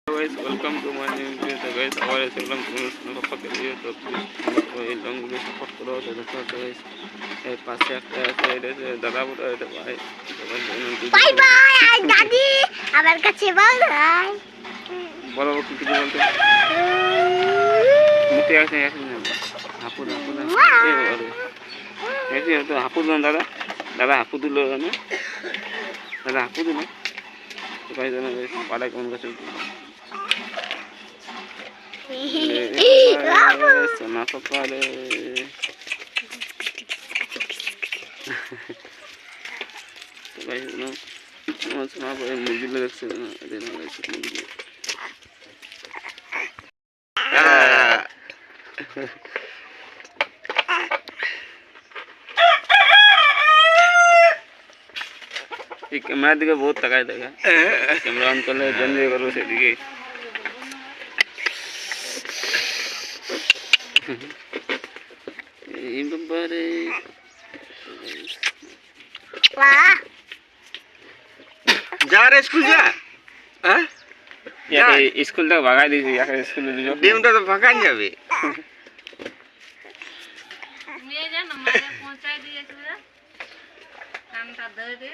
guys, welcome to my new video. So guys, আবার এসে গেলাম তোমাদের সঙ্গে কথা বলিয়ে। তো এই লং ভিডিও সাপোর্ট করো। তো দেখো guys, এর পাশে একটা আছে, এটা দাদা বড়, এটা ভাই। বাই বাই দাদি, আমার কাছে বল ভাই। বলো কি কিছু বলতে। মুখে আসে না। হাপু না। এই বলে। এই তো হাপু দাও দাদা। দাদা হাপু দিলো না। দাদা হাপু দিলো। তো গাইস জানো গাইস, পাড়া কেমন কাছে সোনা পাপারে তো গাইস জানো আমার সোনা পাপারে মুরগিগুলো দেখছে না, এদের না গাইস মুরগি এই ক্যামেরার দিকে বহুত তাকায় দেখা, ক্যামেরা অন করলে বন্ধ করবো সেদিকে। এই ব্যাপারে যা রে স্কুল যা। হ্যাঁ স্কুল থেকে ভাগাই দিয়েছি, স্কুলে ডিমটা তো ভাগান যাবে। মেয়ে জানো মারে পৌঁছায় দিয়েছিল কানটা ধরে